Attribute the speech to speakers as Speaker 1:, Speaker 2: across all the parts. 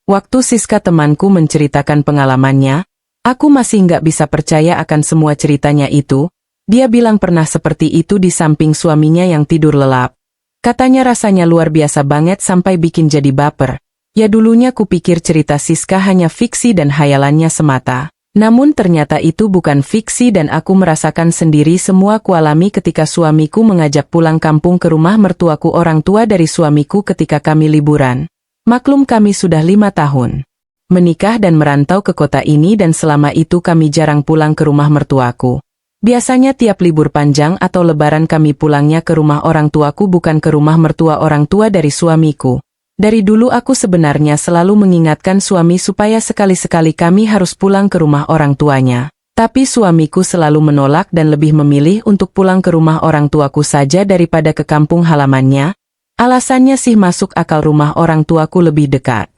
Speaker 1: Waktu Siska temanku menceritakan pengalamannya, aku masih nggak bisa percaya akan semua ceritanya itu. Dia bilang pernah seperti itu di samping suaminya yang tidur lelap. Katanya rasanya luar biasa banget sampai bikin jadi baper. Ya dulunya kupikir cerita Siska hanya fiksi dan hayalannya semata. Namun ternyata itu bukan fiksi dan aku merasakan sendiri semua kualami ketika suamiku mengajak pulang kampung ke rumah mertuaku orang tua dari suamiku ketika kami liburan. Maklum kami sudah 5 tahun menikah dan merantau ke kota ini dan selama itu kami jarang pulang ke rumah mertuaku. Biasanya tiap libur panjang atau lebaran kami pulangnya ke rumah orang tuaku bukan ke rumah mertua orang tua dari suamiku. Dari dulu aku sebenarnya selalu mengingatkan suami supaya sekali-sekali kami harus pulang ke rumah orang tuanya. Tapi suamiku selalu menolak dan lebih memilih untuk pulang ke rumah orang tuaku saja daripada ke kampung halamannya. Alasannya sih masuk akal rumah orang tuaku lebih dekat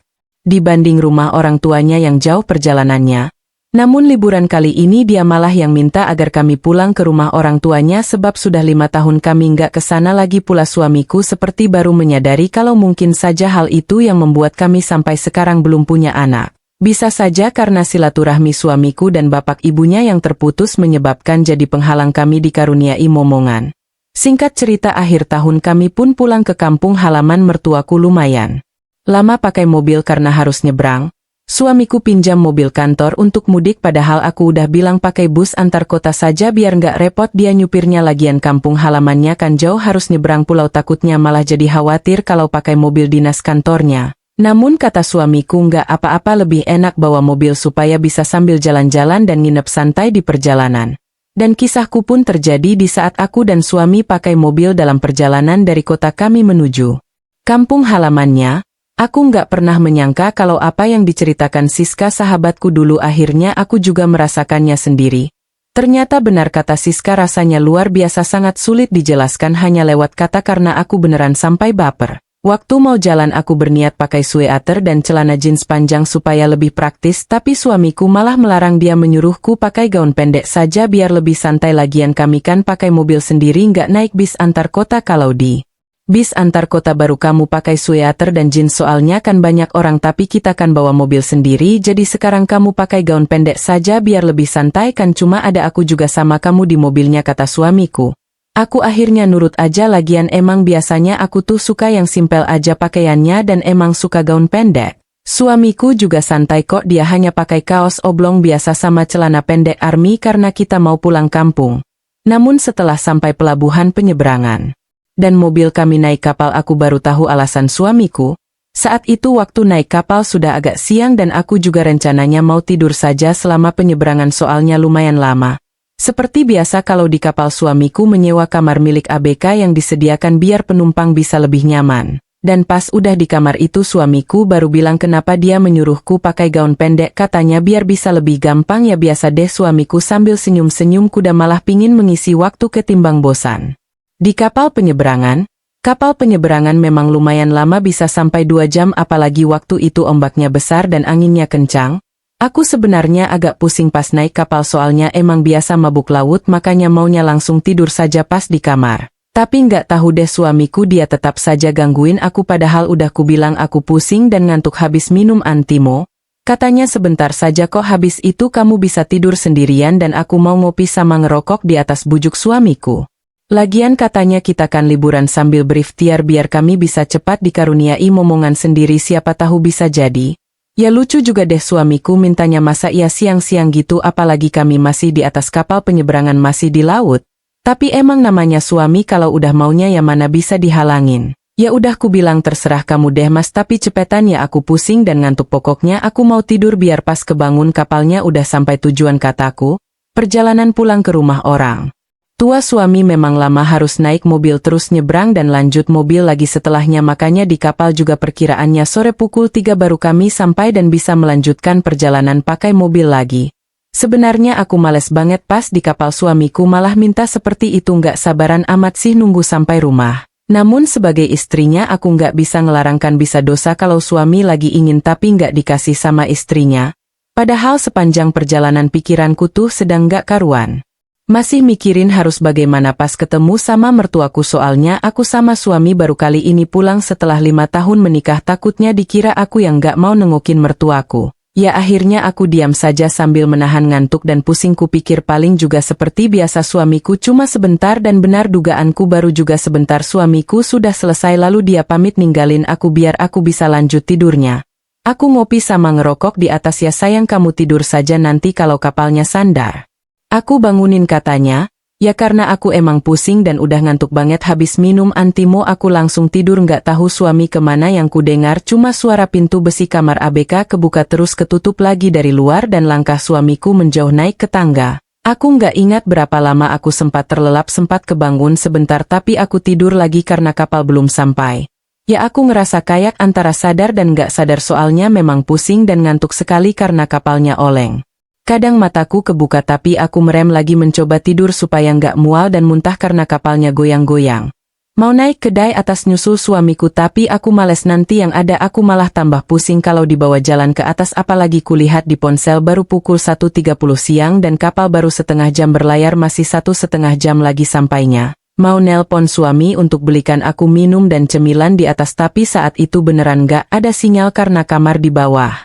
Speaker 1: dibanding rumah orang tuanya yang jauh perjalanannya. Namun liburan kali ini dia malah yang minta agar kami pulang ke rumah orang tuanya sebab sudah 5 tahun kami nggak kesana lagi pula suamiku seperti baru menyadari kalau mungkin saja hal itu yang membuat kami sampai sekarang belum punya anak. Bisa saja karena silaturahmi suamiku dan bapak ibunya yang terputus menyebabkan jadi penghalang kami dikaruniai momongan. Singkat cerita akhir tahun kami pun pulang ke kampung halaman mertuaku lumayan lama pakai mobil karena harus nyebrang. Suamiku pinjam mobil kantor untuk mudik padahal aku udah bilang pakai bus antar kota saja biar nggak repot dia nyupirnya lagian kampung halamannya kan jauh harus nyebrang pulau takutnya malah jadi khawatir kalau pakai mobil dinas kantornya. Namun kata suamiku nggak apa-apa lebih enak bawa mobil supaya bisa sambil jalan-jalan dan nginep santai di perjalanan. Dan kisahku pun terjadi di saat aku dan suami pakai mobil dalam perjalanan dari kota kami menuju kampung halamannya. Aku nggak pernah menyangka kalau apa yang diceritakan Siska sahabatku dulu akhirnya aku juga merasakannya sendiri. Ternyata benar kata Siska rasanya luar biasa sangat sulit dijelaskan hanya lewat kata karena aku beneran sampai baper. Waktu mau jalan aku berniat pakai sweater dan celana jeans panjang supaya lebih praktis tapi suamiku malah melarang dia menyuruhku pakai gaun pendek saja biar lebih santai lagian kami kan pakai mobil sendiri nggak naik bis antar kota kalau di bis antar kota baru kamu pakai sweater dan jeans soalnya kan banyak orang tapi kita kan bawa mobil sendiri jadi sekarang kamu pakai gaun pendek saja biar lebih santai kan cuma ada aku juga sama kamu di mobilnya kata suamiku. Aku akhirnya nurut aja lagian emang biasanya aku tuh suka yang simpel aja pakaiannya dan emang suka gaun pendek. Suamiku juga santai kok dia hanya pakai kaos oblong biasa sama celana pendek army karena kita mau pulang kampung. Namun setelah sampai pelabuhan penyeberangan dan mobil kami naik kapal aku baru tahu alasan suamiku. Saat itu waktu naik kapal sudah agak siang dan aku juga rencananya mau tidur saja selama penyeberangan soalnya lumayan lama. Seperti biasa kalau di kapal suamiku menyewa kamar milik ABK yang disediakan biar penumpang bisa lebih nyaman. Dan pas udah di kamar itu suamiku baru bilang kenapa dia menyuruhku pakai gaun pendek katanya biar bisa lebih gampang ya biasa deh suamiku sambil senyum-senyum kuda malah pingin mengisi waktu ketimbang bosan. Di kapal penyeberangan memang lumayan lama bisa sampai 2 jam apalagi waktu itu ombaknya besar dan anginnya kencang. Aku sebenarnya agak pusing pas naik kapal soalnya emang biasa mabuk laut makanya maunya langsung tidur saja pas di kamar. Tapi nggak tahu deh suamiku dia tetap saja gangguin aku padahal udah kubilang aku pusing dan ngantuk habis minum Antimo. Katanya sebentar saja kok habis itu kamu bisa tidur sendirian dan aku mau ngopi sama ngerokok di atas bujuk suamiku. Lagian katanya kita kan liburan sambil berikhtiar biar kami bisa cepat dikaruniai momongan sendiri siapa tahu bisa jadi. Ya lucu juga deh suamiku mintanya masa iya siang-siang gitu apalagi kami masih di atas kapal penyeberangan masih di laut. Tapi emang namanya suami kalau udah maunya ya mana bisa dihalangin. Ya udah ku bilang terserah kamu deh mas tapi cepetan ya aku pusing dan ngantuk pokoknya aku mau tidur biar pas kebangun kapalnya udah sampai tujuan kataku. Perjalanan pulang ke rumah orang tua suami memang lama harus naik mobil terus nyebrang dan lanjut mobil lagi setelahnya makanya di kapal juga perkiraannya sore pukul 3 baru kami sampai dan bisa melanjutkan perjalanan pakai mobil lagi. Sebenarnya aku males banget pas di kapal suamiku malah minta seperti itu nggak sabaran amat sih nunggu sampai rumah. Namun sebagai istrinya aku nggak bisa ngelarangkan bisa dosa kalau suami lagi ingin tapi nggak dikasih sama istrinya. Padahal sepanjang perjalanan pikiranku tuh sedang nggak karuan. Masih mikirin harus bagaimana pas ketemu sama mertuaku soalnya aku sama suami baru kali ini pulang setelah 5 tahun menikah takutnya dikira aku yang gak mau nengokin mertuaku. Ya akhirnya aku diam saja sambil menahan ngantuk dan pusing kupikir paling juga seperti biasa suamiku cuma sebentar dan benar dugaanku baru juga sebentar suamiku sudah selesai lalu dia pamit ninggalin aku biar aku bisa lanjut tidurnya. Aku ngopi sama ngerokok di atas ya sayang kamu tidur saja nanti kalau kapalnya sandar. Aku bangunin katanya, ya karena aku emang pusing dan udah ngantuk banget habis minum antimo aku langsung tidur nggak tahu suami kemana yang ku dengar cuma suara pintu besi kamar ABK kebuka terus ketutup lagi dari luar dan langkah suamiku menjauh naik ke tangga. Aku nggak ingat berapa lama aku sempat terlelap sempat kebangun sebentar tapi aku tidur lagi karena kapal belum sampai. Ya aku ngerasa kayak antara sadar dan nggak sadar soalnya memang pusing dan ngantuk sekali karena kapalnya oleng. Kadang mataku kebuka tapi aku merem lagi mencoba tidur supaya nggak mual dan muntah karena kapalnya goyang-goyang. Mau naik kedai atas nyusul suamiku tapi aku males nanti yang ada aku malah tambah pusing kalau dibawa jalan ke atas apalagi kulihat di ponsel baru pukul 1.30 siang dan kapal baru setengah jam berlayar masih 1,5 jam lagi sampainya. Mau nelpon suami untuk belikan aku minum dan cemilan di atas tapi saat itu beneran nggak ada sinyal karena kamar di bawah.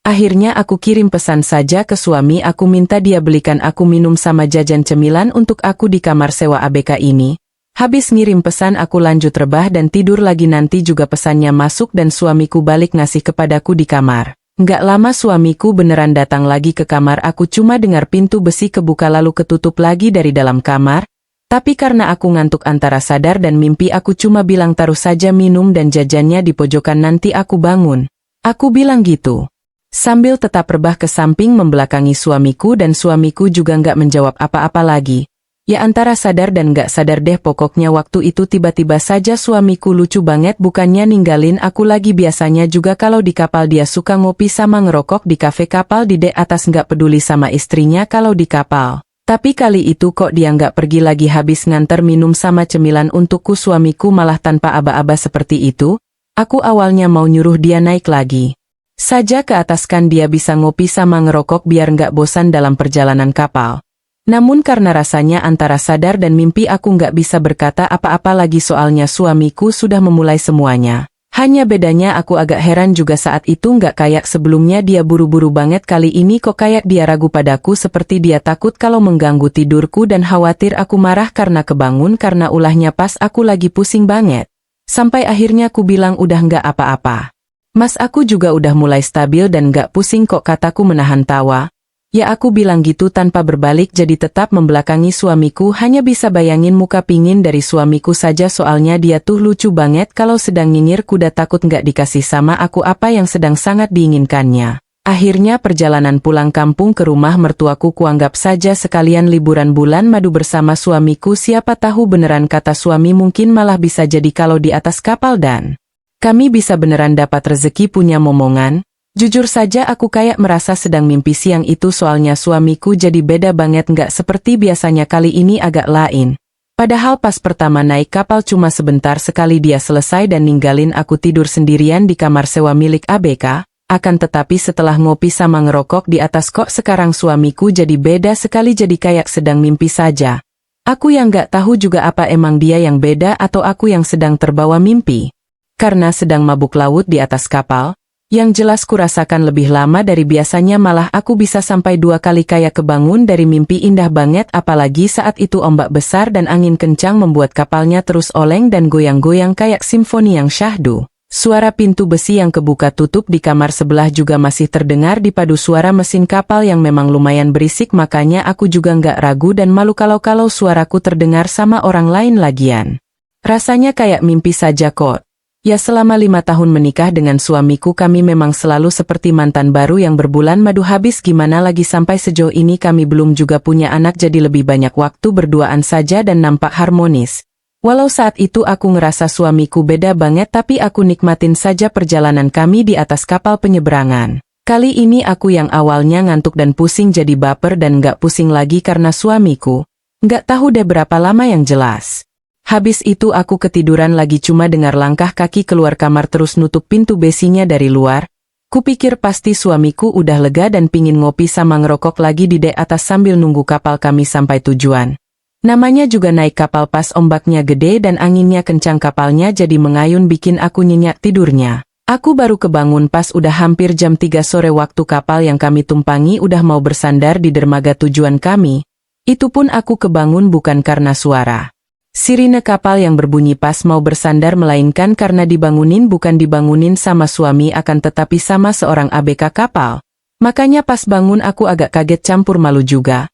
Speaker 1: Akhirnya aku kirim pesan saja ke suami aku minta dia belikan aku minum sama jajan cemilan untuk aku di kamar sewa ABK ini. Habis ngirim pesan aku lanjut rebah dan tidur lagi nanti juga pesannya masuk dan suamiku balik ngasih kepadaku di kamar. Nggak lama suamiku beneran datang lagi ke kamar aku cuma dengar pintu besi kebuka lalu ketutup lagi dari dalam kamar. Tapi karena aku ngantuk antara sadar dan mimpi aku cuma bilang taruh saja minum dan jajannya di pojokan nanti aku bangun. Aku bilang gitu. Sambil tetap rebah ke samping membelakangi suamiku dan suamiku juga nggak menjawab apa-apa lagi. Ya antara sadar dan nggak sadar deh pokoknya waktu itu tiba-tiba saja suamiku lucu banget bukannya ninggalin aku lagi biasanya juga kalau di kapal dia suka ngopi sama ngerokok di kafe kapal di dek atas nggak peduli sama istrinya kalau di kapal. Tapi kali itu kok dia nggak pergi lagi habis nganter minum sama cemilan untukku suamiku malah tanpa aba-aba seperti itu. Aku awalnya mau nyuruh dia naik lagi saja ke atas kan dia bisa ngopi sama ngerokok biar nggak bosan dalam perjalanan kapal. Namun karena rasanya antara sadar dan mimpi aku nggak bisa berkata apa-apa lagi soalnya suamiku sudah memulai semuanya. Hanya bedanya aku agak heran juga saat itu nggak kayak sebelumnya dia buru-buru banget kali ini kok kayak dia ragu padaku seperti dia takut kalau mengganggu tidurku dan khawatir aku marah karena kebangun karena ulahnya pas aku lagi pusing banget. Sampai akhirnya aku bilang udah nggak apa-apa. Mas aku juga udah mulai stabil dan gak pusing kok kataku menahan tawa. Ya aku bilang gitu tanpa berbalik jadi tetap membelakangi suamiku hanya bisa bayangin muka pingin dari suamiku saja soalnya dia tuh lucu banget kalau sedang nyinyir kuda takut gak dikasih sama aku apa yang sedang sangat diinginkannya. Akhirnya perjalanan pulang kampung ke rumah mertuaku kuanggap saja sekalian liburan bulan madu bersama suamiku siapa tahu beneran kata suami mungkin malah bisa jadi kalau di atas kapal dan kami bisa beneran dapat rezeki punya momongan. Jujur saja aku kayak merasa sedang mimpi siang itu soalnya suamiku jadi beda banget nggak seperti biasanya kali ini agak lain. Padahal pas pertama naik kapal cuma sebentar sekali dia selesai dan ninggalin aku tidur sendirian di kamar sewa milik ABK. Akan tetapi setelah ngopi sama ngerokok di atas kok sekarang suamiku jadi beda sekali jadi kayak sedang mimpi saja. Aku yang nggak tahu juga apa emang dia yang beda atau aku yang sedang terbawa mimpi. Karena sedang mabuk laut di atas kapal, yang jelas kurasakan lebih lama dari biasanya malah aku bisa sampai 2 kali kayak kebangun dari mimpi indah banget apalagi saat itu ombak besar dan angin kencang membuat kapalnya terus oleng dan goyang-goyang kayak simfoni yang syahdu. Suara pintu besi yang kebuka tutup di kamar sebelah juga masih terdengar dipadu suara mesin kapal yang memang lumayan berisik makanya aku juga nggak ragu dan malu kalau suaraku terdengar sama orang lain lagian. Rasanya kayak mimpi saja kok. Ya selama 5 tahun menikah dengan suamiku kami memang selalu seperti mantan baru yang berbulan madu habis gimana lagi sampai sejauh ini kami belum juga punya anak jadi lebih banyak waktu berduaan saja dan nampak harmonis. Walau saat itu aku ngerasa suamiku beda banget tapi aku nikmatin saja perjalanan kami di atas kapal penyeberangan. Kali ini aku yang awalnya ngantuk dan pusing jadi baper dan gak pusing lagi karena suamiku. Gak tahu deh berapa lama yang jelas. Habis itu aku ketiduran lagi cuma dengar langkah kaki keluar kamar terus nutup pintu besinya dari luar. Kupikir pasti suamiku udah lega dan pingin ngopi sama ngerokok lagi di dek atas sambil nunggu kapal kami sampai tujuan. Namanya juga naik kapal pas ombaknya gede dan anginnya kencang, kapalnya jadi mengayun bikin aku nyenyak tidurnya. Aku baru kebangun pas udah hampir jam 3 sore waktu kapal yang kami tumpangi udah mau bersandar di dermaga tujuan kami. Itu pun aku kebangun bukan karena suara sirine kapal yang berbunyi pas mau bersandar, melainkan karena bukan dibangunin sama suami akan tetapi sama seorang ABK kapal. Makanya pas bangun aku agak kaget campur malu juga.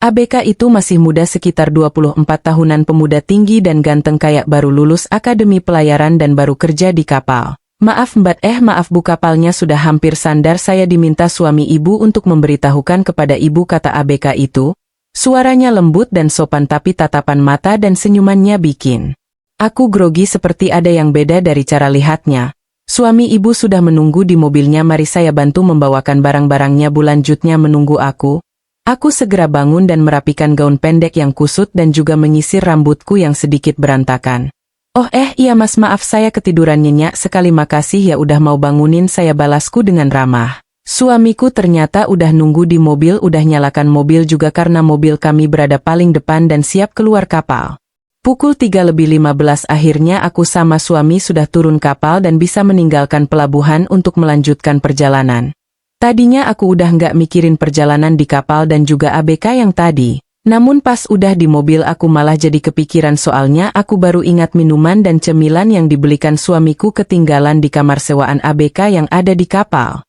Speaker 1: ABK itu masih muda, sekitar 24 tahunan, pemuda tinggi dan ganteng kayak baru lulus akademi pelayaran dan baru kerja di kapal. Maaf mbak, maaf bu, kapalnya sudah hampir sandar, saya diminta suami ibu untuk memberitahukan kepada ibu, kata ABK itu. Suaranya lembut dan sopan tapi tatapan mata dan senyumannya bikin aku grogi, seperti ada yang beda dari cara lihatnya. Suami ibu sudah menunggu di mobilnya, mari saya bantu membawakan barang-barangnya, bu, lanjutnya menunggu aku. Aku segera bangun dan merapikan gaun pendek yang kusut dan juga menyisir rambutku yang sedikit berantakan. Oh iya mas, maaf saya ketiduran nyenyak sekali, makasih ya udah mau bangunin saya, balasku dengan ramah. Suamiku ternyata udah nunggu di mobil, udah nyalakan mobil juga karena mobil kami berada paling depan dan siap keluar kapal. Pukul 3:15 akhirnya aku sama suami sudah turun kapal dan bisa meninggalkan pelabuhan untuk melanjutkan perjalanan. Tadinya aku udah nggak mikirin perjalanan di kapal dan juga ABK yang tadi. Namun pas udah di mobil aku malah jadi kepikiran, soalnya aku baru ingat minuman dan cemilan yang dibelikan suamiku ketinggalan di kamar sewaan ABK yang ada di kapal.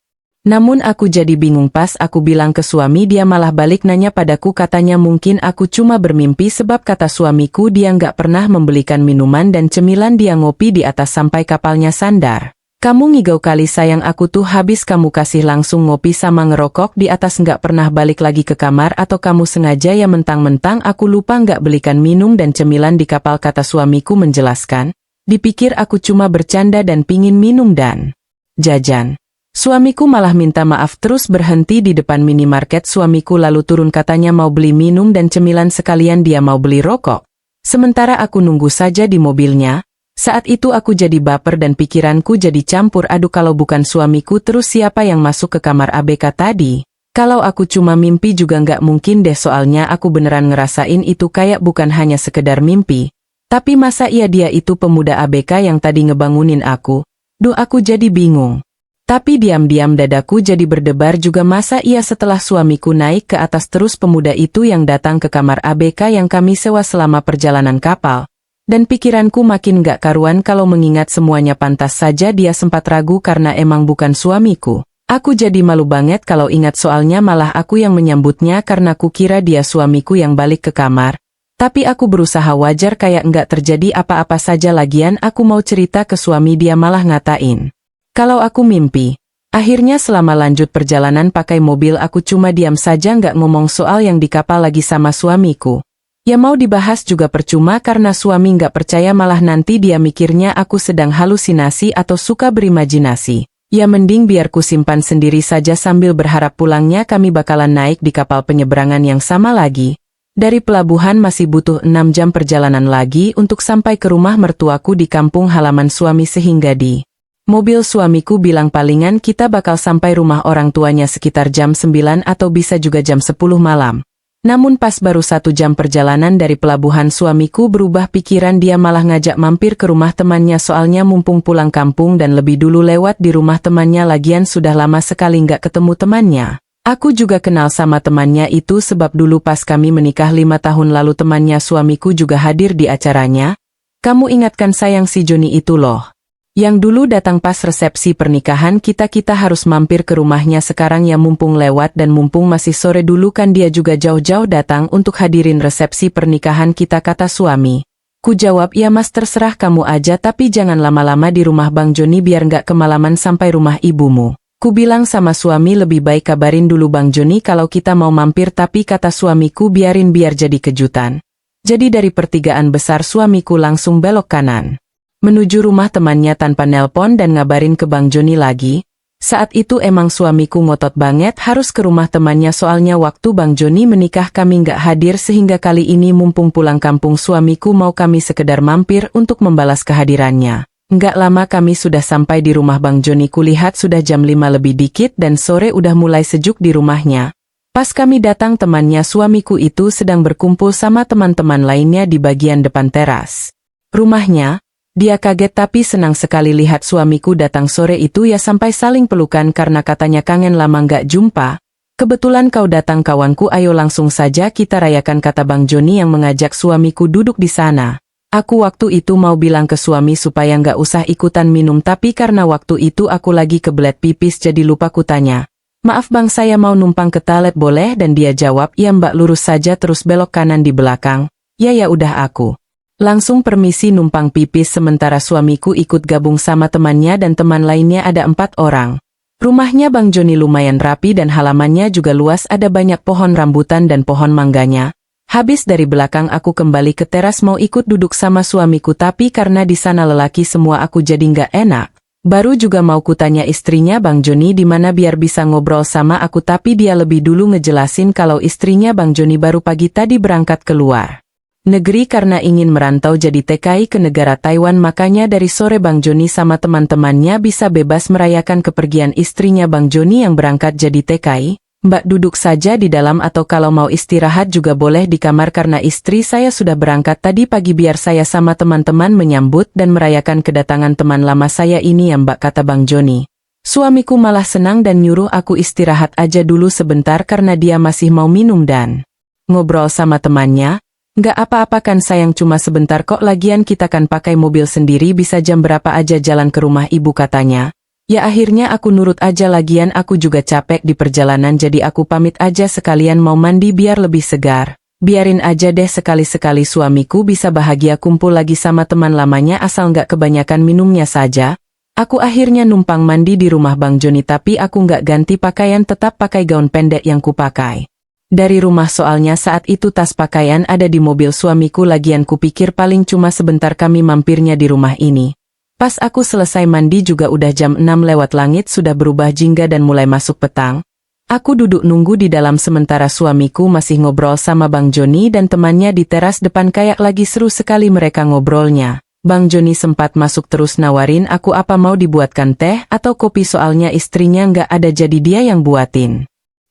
Speaker 1: Namun aku jadi bingung pas aku bilang ke suami, dia malah balik nanya padaku, katanya mungkin aku cuma bermimpi sebab kata suamiku dia nggak pernah membelikan minuman dan cemilan, dia ngopi di atas sampai kapalnya sandar. Kamu ngigau kali sayang, aku tuh habis kamu kasih langsung ngopi sama ngerokok di atas, nggak pernah balik lagi ke kamar, atau kamu sengaja ya, mentang-mentang aku lupa nggak belikan minum dan cemilan di kapal, kata suamiku menjelaskan. Dipikir aku cuma bercanda dan pingin minum dan jajan. Suamiku malah minta maaf terus berhenti di depan minimarket. Suamiku lalu turun, katanya mau beli minum dan cemilan sekalian dia mau beli rokok. Sementara aku nunggu saja di mobilnya. Saat itu aku jadi baper dan pikiranku jadi campur aduk, kalau bukan suamiku terus siapa yang masuk ke kamar ABK tadi? Kalau aku cuma mimpi juga nggak mungkin deh, soalnya aku beneran ngerasain itu kayak bukan hanya sekedar mimpi. Tapi masa iya dia itu pemuda ABK yang tadi ngebangunin aku? Duh, aku jadi bingung. Tapi diam-diam dadaku jadi berdebar juga, masa iya setelah suamiku naik ke atas terus pemuda itu yang datang ke kamar ABK yang kami sewa selama perjalanan kapal. Dan pikiranku makin gak karuan kalau mengingat semuanya, pantas saja dia sempat ragu karena emang bukan suamiku. Aku jadi malu banget kalau ingat, soalnya malah aku yang menyambutnya karena kukira dia suamiku yang balik ke kamar. Tapi aku berusaha wajar kayak nggak terjadi apa-apa saja, lagian aku mau cerita ke suami dia malah ngatain kalau aku mimpi. Akhirnya selama lanjut perjalanan pakai mobil aku cuma diam saja nggak ngomong soal yang di kapal lagi sama suamiku. Ya mau dibahas juga percuma karena suami nggak percaya, malah nanti dia mikirnya aku sedang halusinasi atau suka berimajinasi. Ya mending biar ku simpan sendiri saja sambil berharap pulangnya kami bakalan naik di kapal penyeberangan yang sama lagi. Dari pelabuhan masih butuh 6 jam perjalanan lagi untuk sampai ke rumah mertuaku di kampung halaman suami, sehingga di mobil suamiku bilang palingan kita bakal sampai rumah orang tuanya sekitar jam 9 atau bisa juga jam 10 malam. Namun pas baru 1 jam perjalanan dari pelabuhan suamiku berubah pikiran, dia malah ngajak mampir ke rumah temannya, soalnya mumpung pulang kampung dan lebih dulu lewat di rumah temannya, lagian sudah lama sekali nggak ketemu temannya. Aku juga kenal sama temannya itu sebab dulu pas kami menikah 5 tahun lalu temannya suamiku juga hadir di acaranya. Kamu ingatkan sayang si Joni itu loh, yang dulu datang pas resepsi pernikahan kita harus mampir ke rumahnya sekarang ya, mumpung lewat dan mumpung masih sore, dulu kan dia juga jauh-jauh datang untuk hadirin resepsi pernikahan kita, kata suami. Ku jawab, ya mas terserah kamu aja, tapi jangan lama-lama di rumah Bang Joni biar nggak kemalaman sampai rumah ibumu. Ku bilang sama suami lebih baik kabarin dulu Bang Joni kalau kita mau mampir, tapi kata suamiku biarin biar jadi kejutan. Jadi dari pertigaan besar suamiku langsung belok kanan menuju rumah temannya tanpa nelpon dan ngabarin ke Bang Joni lagi. Saat itu emang suamiku ngotot banget harus ke rumah temannya, soalnya waktu Bang Joni menikah kami nggak hadir, sehingga kali ini mumpung pulang kampung suamiku mau kami sekedar mampir untuk membalas kehadirannya. Nggak lama kami sudah sampai di rumah Bang Joni. Kulihat sudah jam 5 lebih dikit dan sore udah mulai sejuk di rumahnya. Pas kami datang temannya suamiku itu sedang berkumpul sama teman-teman lainnya di bagian depan teras rumahnya. Dia kaget tapi senang sekali lihat suamiku datang sore itu ya, sampai saling pelukan karena katanya kangen lama nggak jumpa. Kebetulan kau datang kawanku, ayo langsung saja kita rayakan, kata Bang Joni yang mengajak suamiku duduk di sana. Aku waktu itu mau bilang ke suami supaya nggak usah ikutan minum, tapi karena waktu itu aku lagi kebelet pipis jadi lupa kutanya. Maaf bang, saya mau numpang ke toilet boleh? Dan dia jawab, iya mbak, lurus saja terus belok kanan di belakang. Ya udah, aku langsung permisi numpang pipis, sementara suamiku ikut gabung sama temannya dan teman lainnya, ada 4 orang. Rumahnya Bang Joni lumayan rapi dan halamannya juga luas, ada banyak pohon rambutan dan pohon mangganya. Habis dari belakang aku kembali ke teras mau ikut duduk sama suamiku, tapi karena di sana lelaki semua aku jadi nggak enak. Baru juga mau kutanya istrinya Bang Joni di mana biar bisa ngobrol sama aku, tapi dia lebih dulu ngejelasin kalau istrinya Bang Joni baru pagi tadi berangkat keluar negeri karena ingin merantau jadi TKI ke negara Taiwan, makanya dari sore Bang Joni sama teman-temannya bisa bebas merayakan kepergian istrinya Bang Joni yang berangkat jadi TKI. Mbak duduk saja di dalam atau kalau mau istirahat juga boleh di kamar karena istri saya sudah berangkat tadi pagi, biar saya sama teman-teman menyambut dan merayakan kedatangan teman lama saya ini ya mbak, kata Bang Joni. Suamiku malah senang dan nyuruh aku istirahat aja dulu sebentar karena dia masih mau minum dan ngobrol sama temannya. Nggak apa-apa kan sayang, cuma sebentar kok, lagian kita kan pakai mobil sendiri, bisa jam berapa aja jalan ke rumah ibu, katanya. Ya akhirnya aku nurut aja, lagian aku juga capek di perjalanan jadi aku pamit aja sekalian mau mandi biar lebih segar. Biarin aja deh, sekali-sekali suamiku bisa bahagia kumpul lagi sama teman lamanya asal nggak kebanyakan minumnya saja. Aku akhirnya numpang mandi di rumah Bang Joni, tapi aku nggak ganti pakaian, tetap pakai gaun pendek yang kupakai dari rumah, soalnya saat itu tas pakaian ada di mobil suamiku, lagian kupikir paling cuma sebentar kami mampirnya di rumah ini. Pas aku selesai mandi juga udah jam 6 lewat, langit sudah berubah jingga dan mulai masuk petang. Aku duduk nunggu di dalam sementara suamiku masih ngobrol sama Bang Joni dan temannya di teras depan, kayak lagi seru sekali mereka ngobrolnya. Bang Joni sempat masuk terus nawarin aku apa mau dibuatkan teh atau kopi, soalnya istrinya nggak ada jadi dia yang buatin.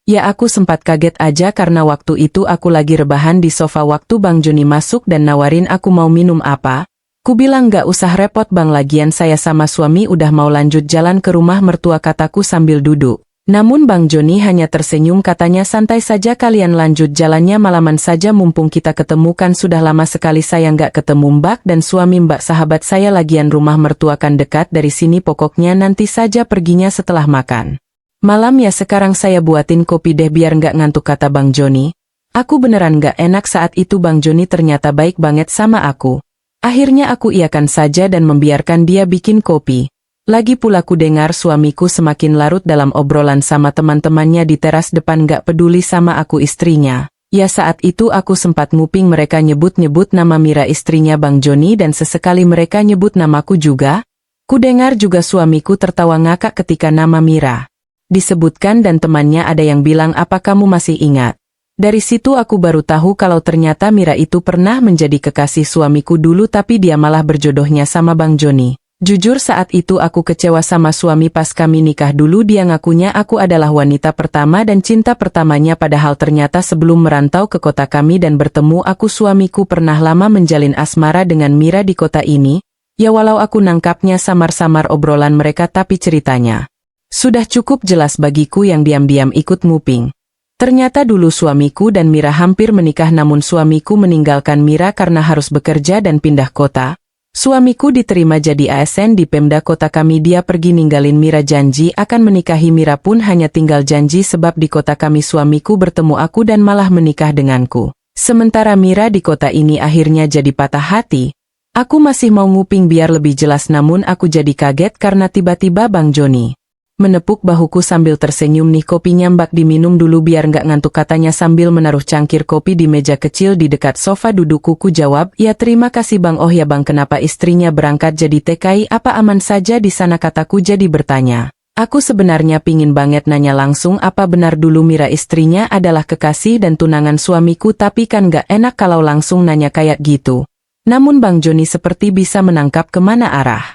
Speaker 1: Ya aku sempat kaget aja karena waktu itu aku lagi rebahan di sofa waktu Bang Joni masuk dan nawarin aku mau minum apa. Ku bilang nggak usah repot bang, lagian saya sama suami udah mau lanjut jalan ke rumah mertua, kataku sambil duduk. Namun Bang Joni hanya tersenyum, katanya santai saja kalian lanjut jalannya malaman saja mumpung kita ketemu, kan sudah lama sekali saya nggak ketemu mbak dan suami mbak, sahabat saya, lagian rumah mertua kan dekat dari sini, pokoknya nanti saja perginya setelah makan malam ya, sekarang saya buatin kopi deh biar nggak ngantuk, kata Bang Joni. Aku beneran nggak enak saat itu, Bang Joni ternyata baik banget sama aku. Akhirnya aku iakan saja dan membiarkan dia bikin kopi. Lagi pula ku dengar suamiku semakin larut dalam obrolan sama teman-temannya di teras depan, nggak peduli sama aku istrinya. Ya saat itu aku sempat nguping mereka nyebut-nyebut nama Mira istrinya Bang Joni dan sesekali mereka nyebut namaku juga. Ku dengar juga suamiku tertawa ngakak ketika nama Mira disebutkan dan temannya ada yang bilang, apa kamu masih ingat? Dari situ aku baru tahu kalau ternyata Mira itu pernah menjadi kekasih suamiku dulu, tapi dia malah berjodohnya sama Bang Joni. Jujur saat itu aku kecewa sama suami, pas kami nikah dulu dia ngakunya aku adalah wanita pertama dan cinta pertamanya, padahal ternyata sebelum merantau ke kota kami dan bertemu aku, suamiku pernah lama menjalin asmara dengan Mira di kota ini. Ya walau aku nangkapnya samar-samar obrolan mereka, tapi ceritanya sudah cukup jelas bagiku yang diam-diam ikut nguping. Ternyata dulu suamiku dan Mira hampir menikah, namun suamiku meninggalkan Mira karena harus bekerja dan pindah kota. Suamiku diterima jadi ASN di Pemda kota kami, dia pergi ninggalin Mira, janji akan menikahi Mira pun hanya tinggal janji, sebab di kota kami suamiku bertemu aku dan malah menikah denganku. Sementara Mira di kota ini akhirnya jadi patah hati. Aku masih mau nguping biar lebih jelas, namun aku jadi kaget karena tiba-tiba Bang Joni menepuk bahuku sambil tersenyum, nih kopinya mbak diminum dulu biar nggak ngantuk, katanya sambil menaruh cangkir kopi di meja kecil di dekat sofa dudukku. Ku jawab, ya terima kasih bang. Oh ya bang, kenapa istrinya berangkat jadi TKI, apa aman saja di sana, kataku jadi bertanya. Aku sebenarnya pingin banget nanya langsung apa benar dulu Mira istrinya adalah kekasih dan tunangan suamiku, tapi kan nggak enak kalau langsung nanya kayak gitu. Namun Bang Joni seperti bisa menangkap kemana arah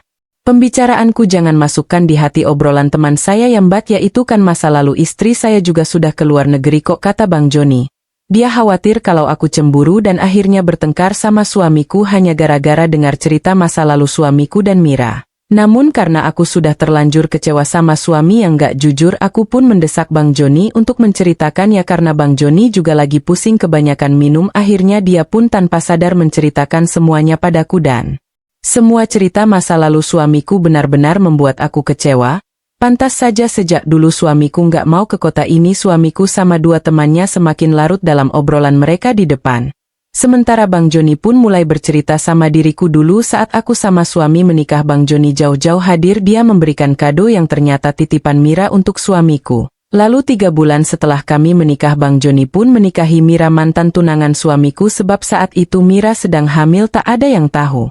Speaker 1: Pembicaraanku jangan masukkan di hati obrolan teman saya yang Mbak, yaitu kan masa lalu istri saya juga sudah ke luar negeri kok, kata Bang Joni. Dia khawatir kalau aku cemburu dan akhirnya bertengkar sama suamiku hanya gara-gara dengar cerita masa lalu suamiku dan Mira. Namun karena aku sudah terlanjur kecewa sama suami yang gak jujur, aku pun mendesak Bang Joni untuk menceritakan ya, karena Bang Joni juga lagi pusing kebanyakan minum. Akhirnya dia pun tanpa sadar menceritakan semuanya padaku dan semua cerita masa lalu suamiku benar-benar membuat aku kecewa. Pantas saja sejak dulu suamiku gak mau ke kota ini. Suamiku sama dua temannya semakin larut dalam obrolan mereka di depan. Sementara Bang Joni pun mulai bercerita sama diriku dulu saat aku sama suami menikah. Bang Joni jauh-jauh hadir, dia memberikan kado yang ternyata titipan Mira untuk suamiku. Lalu 3 bulan setelah kami menikah, Bang Joni pun menikahi Mira, mantan tunangan suamiku, sebab saat itu Mira sedang hamil. Tak ada yang tahu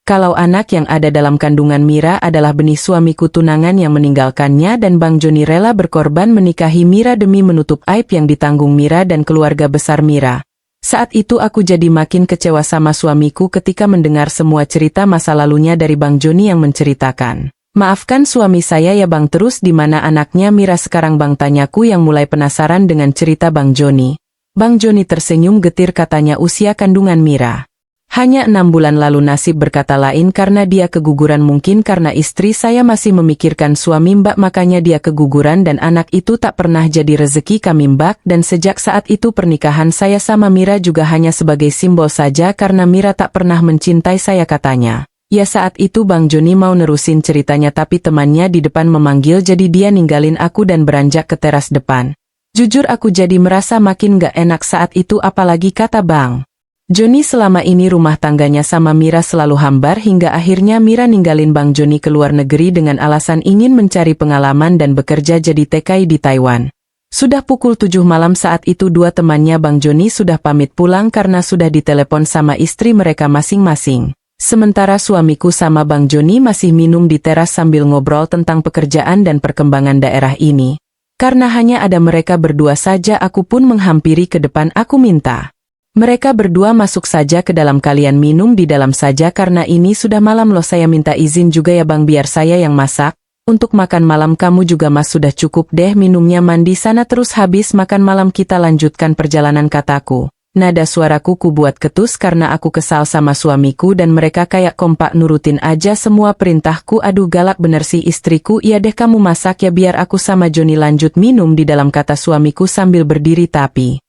Speaker 1: kalau anak yang ada dalam kandungan Mira adalah benih suamiku tunangan yang meninggalkannya, dan Bang Joni rela berkorban menikahi Mira demi menutup aib yang ditanggung Mira dan keluarga besar Mira. Saat itu aku jadi makin kecewa sama suamiku ketika mendengar semua cerita masa lalunya dari Bang Joni yang menceritakan. Maafkan suami saya ya Bang, terus di mana anaknya Mira sekarang Bang, tanyaku yang mulai penasaran dengan cerita Bang Joni. Bang Joni tersenyum getir, katanya usia kandungan Mira hanya 6 bulan lalu. Nasib berkata lain karena dia keguguran, mungkin karena istri saya masih memikirkan suami Mbak makanya dia keguguran, dan anak itu tak pernah jadi rezeki kami Mbak, dan sejak saat itu pernikahan saya sama Mira juga hanya sebagai simbol saja karena Mira tak pernah mencintai saya, katanya. Ya, saat itu Bang Joni mau nerusin ceritanya tapi temannya di depan memanggil, jadi dia ninggalin aku dan beranjak ke teras depan. Jujur aku jadi merasa makin gak enak saat itu, apalagi kata Bang Joni selama ini rumah tangganya sama Mira selalu hambar hingga akhirnya Mira ninggalin Bang Joni ke luar negeri dengan alasan ingin mencari pengalaman dan bekerja jadi TKI di Taiwan. Sudah pukul 7 malam saat itu 2 temannya Bang Joni sudah pamit pulang karena sudah ditelepon sama istri mereka masing-masing. Sementara suamiku sama Bang Joni masih minum di teras sambil ngobrol tentang pekerjaan dan perkembangan daerah ini. Karena hanya ada mereka berdua saja, aku pun menghampiri ke depan. Aku minta mereka berdua masuk saja ke dalam, kalian minum di dalam saja karena ini sudah malam loh. Saya minta izin juga ya Bang, biar saya yang masak. Untuk makan malam kamu juga Mas, sudah cukup deh minumnya, mandi sana terus habis makan malam kita lanjutkan perjalanan, kataku. Nada suaraku ku buat ketus karena aku kesal sama suamiku dan mereka kayak kompak nurutin aja semua perintahku. Aduh galak bener sih istriku. Iya deh kamu masak ya biar aku sama Joni lanjut minum di dalam, kata suamiku sambil berdiri, tapi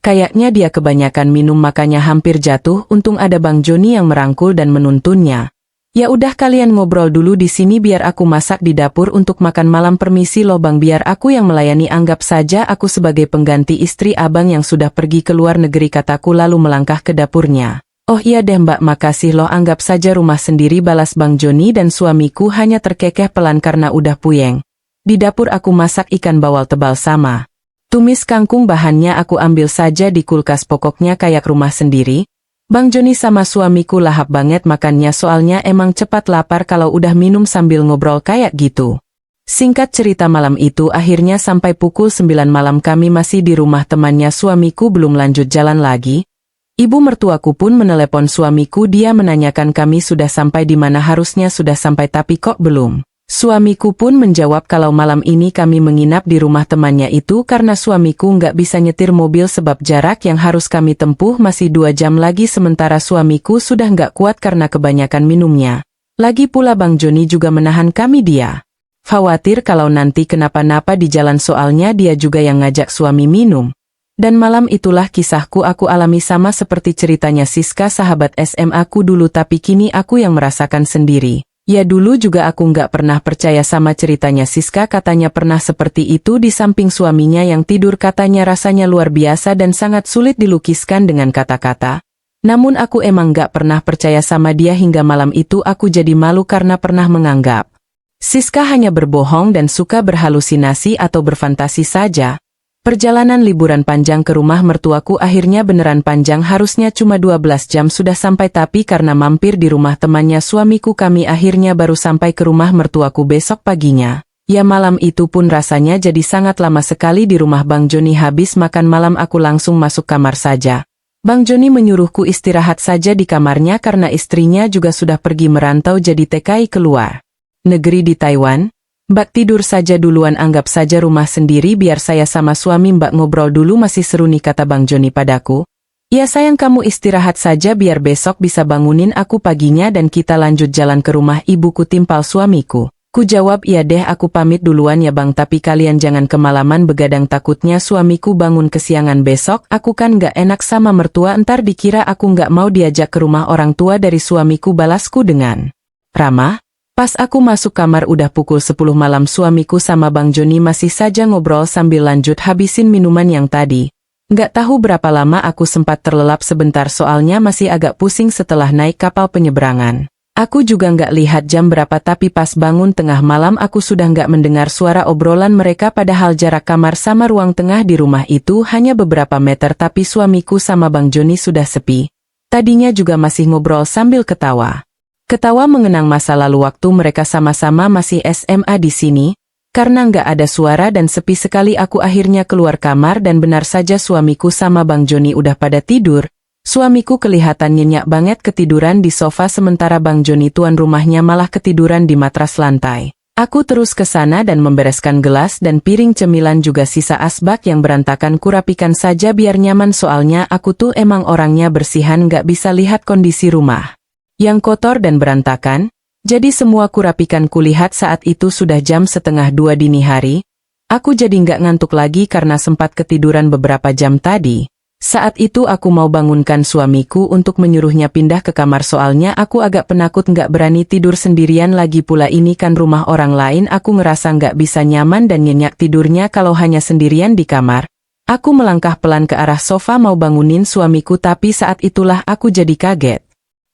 Speaker 1: kayaknya dia kebanyakan minum makanya hampir jatuh. Untung ada Bang Joni yang merangkul dan menuntunnya. Ya udah kalian ngobrol dulu di sini biar aku masak di dapur untuk makan malam. Permisi loh Bang, biar aku yang melayani, anggap saja aku sebagai pengganti istri Abang yang sudah pergi ke luar negeri, kataku lalu melangkah ke dapurnya. Oh iya deh Mbak, makasih loh, anggap saja rumah sendiri, balas Bang Joni, dan suamiku hanya terkekeh pelan karena udah puyeng. Di dapur aku masak ikan bawal tebal sama tumis kangkung, bahannya aku ambil saja di kulkas, pokoknya kayak rumah sendiri. Bang Joni sama suamiku lahap banget makannya, soalnya emang cepat lapar kalau udah minum sambil ngobrol kayak gitu. Singkat cerita, malam itu akhirnya sampai pukul 9 malam kami masih di rumah temannya suamiku, belum lanjut jalan lagi. Ibu mertuaku pun menelepon suamiku, dia menanyakan kami sudah sampai di mana, harusnya sudah sampai tapi kok belum. Suamiku pun menjawab kalau malam ini kami menginap di rumah temannya itu karena suamiku nggak bisa nyetir mobil sebab jarak yang harus kami tempuh masih 2 jam lagi, sementara suamiku sudah nggak kuat karena kebanyakan minumnya. Lagi pula Bang Joni juga menahan kami, dia khawatir kalau nanti kenapa-napa di jalan, soalnya dia juga yang ngajak suami minum. Dan malam itulah kisahku aku alami sama seperti ceritanya Siska, sahabat SMA ku dulu, tapi kini aku yang merasakan sendiri. Ya dulu juga aku nggak pernah percaya sama ceritanya Siska, katanya pernah seperti itu di samping suaminya yang tidur, katanya rasanya luar biasa dan sangat sulit dilukiskan dengan kata-kata. Namun aku emang nggak pernah percaya sama dia hingga malam itu aku jadi malu karena pernah menganggap Siska hanya berbohong dan suka berhalusinasi atau berfantasi saja. Perjalanan liburan panjang ke rumah mertuaku akhirnya beneran panjang, harusnya cuma 12 jam sudah sampai, tapi karena mampir di rumah temannya suamiku kami akhirnya baru sampai ke rumah mertuaku besok paginya. Ya malam itu pun rasanya jadi sangat lama sekali di rumah Bang Joni. Habis makan malam aku langsung masuk kamar saja. Bang Joni menyuruhku istirahat saja di kamarnya karena istrinya juga sudah pergi merantau jadi TKI keluar. Negeri di Taiwan? Mbak tidur saja duluan, anggap saja rumah sendiri, biar saya sama suami Mbak ngobrol dulu. Masih seru nih, kata Bang Joni padaku. Ya sayang, kamu istirahat saja biar besok bisa bangunin aku paginya dan kita lanjut jalan ke rumah ibuku, timpal suamiku. Ku jawab, iya deh, aku pamit duluan ya bang, tapi kalian jangan kemalaman begadang, takutnya suamiku bangun kesiangan besok. Aku kan gak enak sama mertua, ntar dikira aku gak mau diajak ke rumah orang tua dari suamiku, balasku dengan ramah. Pas aku masuk kamar udah pukul 10 malam, suamiku sama Bang Joni masih saja ngobrol sambil lanjut habisin minuman yang tadi. Gak tahu berapa lama aku sempat terlelap sebentar, soalnya masih agak pusing setelah naik kapal penyeberangan. Aku juga nggak lihat jam berapa, tapi pas bangun tengah malam aku sudah nggak mendengar suara obrolan mereka, padahal jarak kamar sama ruang tengah di rumah itu hanya beberapa meter, tapi suamiku sama Bang Joni sudah sepi. Tadinya juga masih ngobrol sambil ketawa. Ketawa mengenang masa lalu waktu mereka sama-sama masih SMA di sini. Karena nggak ada suara dan sepi sekali, aku akhirnya keluar kamar dan benar saja suamiku sama Bang Joni udah pada tidur. Suamiku kelihatan nyenyak banget ketiduran di sofa, sementara Bang Joni tuan rumahnya malah ketiduran di matras lantai. Aku terus ke sana dan membereskan gelas dan piring cemilan, juga sisa asbak yang berantakan kurapikan saja biar nyaman, soalnya aku tuh emang orangnya bersihan, gak bisa lihat kondisi rumah yang kotor dan berantakan. Jadi semua kurapikan kulihat saat itu sudah jam 1:30 dini hari. Aku jadi gak ngantuk lagi karena sempat ketiduran beberapa jam tadi. Saat itu aku mau bangunkan suamiku untuk menyuruhnya pindah ke kamar, soalnya aku agak penakut, nggak berani tidur sendirian, lagi pula ini kan rumah orang lain, aku ngerasa nggak bisa nyaman dan nyenyak tidurnya kalau hanya sendirian di kamar. Aku melangkah pelan ke arah sofa mau bangunin suamiku, tapi saat itulah aku jadi kaget.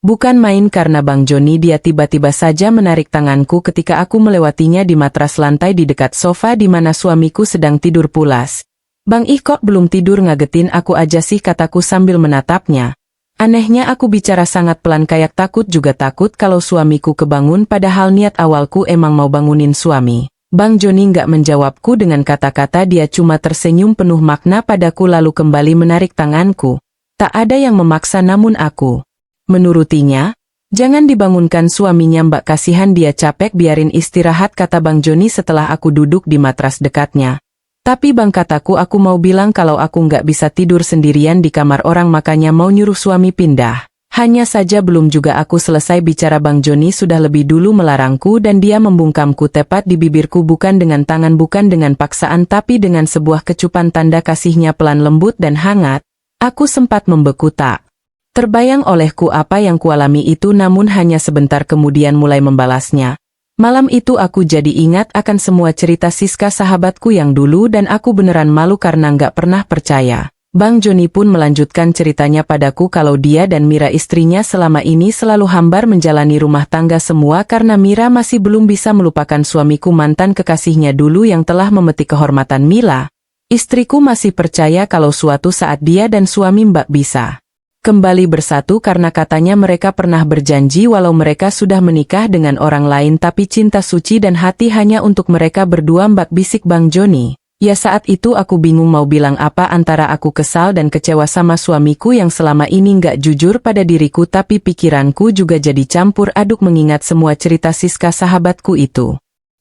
Speaker 1: Bukan main karena Bang Joni, dia tiba-tiba saja menarik tanganku ketika aku melewatinya di matras lantai di dekat sofa di mana suamiku sedang tidur pulas. Bang Ih, kok belum tidur, ngagetin aku aja sih, kataku sambil menatapnya. Anehnya aku bicara sangat pelan, kayak takut juga takut kalau suamiku kebangun, padahal niat awalku emang mau bangunin suami. Bang Joni nggak menjawabku dengan kata-kata, dia cuma tersenyum penuh makna padaku lalu kembali menarik tanganku. Tak ada yang memaksa namun aku menurutinya. Jangan dibangunkan suaminya Mbak, kasihan dia capek, biarin istirahat, kata Bang Joni setelah aku duduk di matras dekatnya. Tapi bang, kataku, aku mau bilang kalau aku nggak bisa tidur sendirian di kamar orang, makanya mau nyuruh suami pindah. Hanya saja belum juga aku selesai bicara, Bang Joni sudah lebih dulu melarangku dan dia membungkamku tepat di bibirku, bukan dengan tangan, bukan dengan paksaan, tapi dengan sebuah kecupan tanda kasihnya pelan, lembut dan hangat. Aku sempat membeku, tak terbayang olehku apa yang kualami itu, namun hanya sebentar kemudian mulai membalasnya. Malam itu aku jadi ingat akan semua cerita Siska sahabatku yang dulu dan aku beneran malu karena nggak pernah percaya. Bang Joni pun melanjutkan ceritanya padaku kalau dia dan Mira istrinya selama ini selalu hambar menjalani rumah tangga semua karena Mira masih belum bisa melupakan suamiku, mantan kekasihnya dulu yang telah memetik kehormatan Mila. Istriku masih percaya kalau suatu saat dia dan suami Mbak bisa kembali bersatu karena katanya mereka pernah berjanji walau mereka sudah menikah dengan orang lain, tapi cinta suci dan hati hanya untuk mereka berdua, Mbak, bisik Bang Joni. Ya saat itu aku bingung mau bilang apa, antara aku kesal dan kecewa sama suamiku yang selama ini nggak jujur pada diriku, tapi pikiranku juga jadi campur aduk mengingat semua cerita Siska sahabatku itu.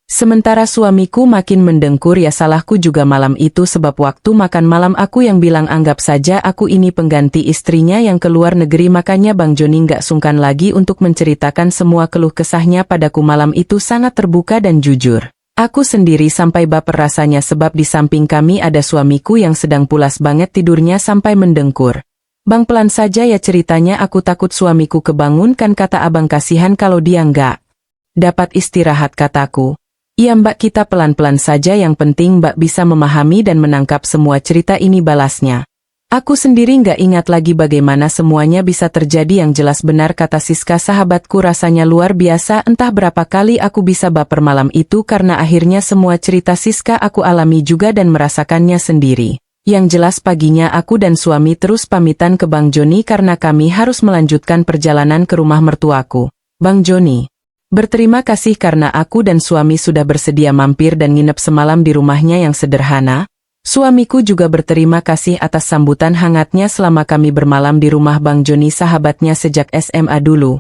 Speaker 1: Sementara suamiku makin mendengkur, ya salahku juga malam itu sebab waktu makan malam aku yang bilang anggap saja aku ini pengganti istrinya yang keluar negeri, makanya Bang Joni nggak sungkan lagi untuk menceritakan semua keluh kesahnya padaku malam itu, sangat terbuka dan jujur. Aku sendiri sampai baper rasanya sebab di samping kami ada suamiku yang sedang pulas banget tidurnya sampai mendengkur. Bang, pelan saja ya ceritanya, aku takut suamiku kebangun, kan kata abang, kasihan kalau dia nggak dapat istirahat, kataku. Iya Mbak, kita pelan-pelan saja, yang penting Mbak bisa memahami dan menangkap semua cerita ini, balasnya. Aku sendiri nggak ingat lagi bagaimana semuanya bisa terjadi, yang jelas benar kata Siska sahabatku, rasanya luar biasa, entah berapa kali aku bisa baper malam itu karena akhirnya semua cerita Siska aku alami juga dan merasakannya sendiri. Yang jelas paginya aku dan suami terus pamitan ke Bang Joni karena kami harus melanjutkan perjalanan ke rumah mertuaku. Bang Joni berterima kasih karena aku dan suami sudah bersedia mampir dan nginep semalam di rumahnya yang sederhana. Suamiku juga berterima kasih atas sambutan hangatnya selama kami bermalam di rumah Bang Joni sahabatnya sejak SMA dulu.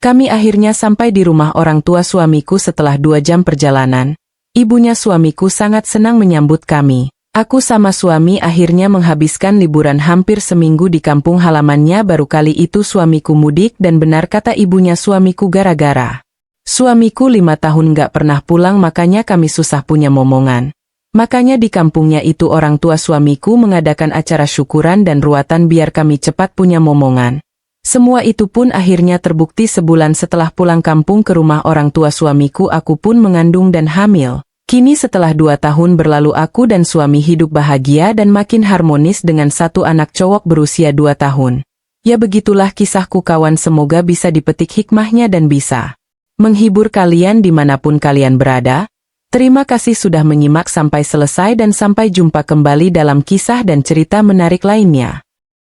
Speaker 1: Kami akhirnya sampai di rumah orang tua suamiku setelah 2 jam perjalanan. Ibunya suamiku sangat senang menyambut kami. Aku sama suami akhirnya menghabiskan liburan hampir seminggu di kampung halamannya. Baru kali itu suamiku mudik dan benar kata ibunya suamiku gara-gara suamiku 5 tahun nggak pernah pulang, makanya kami susah punya momongan. Makanya di kampungnya itu orang tua suamiku mengadakan acara syukuran dan ruatan biar kami cepat punya momongan. Semua itu pun akhirnya terbukti sebulan setelah pulang kampung ke rumah orang tua suamiku. Aku pun mengandung dan hamil. Kini setelah 2 tahun berlalu aku dan suami hidup bahagia dan makin harmonis dengan 1 anak cowok berusia 2 tahun. Ya begitulah kisahku kawan, semoga bisa dipetik hikmahnya dan bisa menghibur kalian dimanapun kalian berada. Terima kasih sudah menyimak sampai selesai dan sampai jumpa kembali dalam kisah dan cerita menarik lainnya.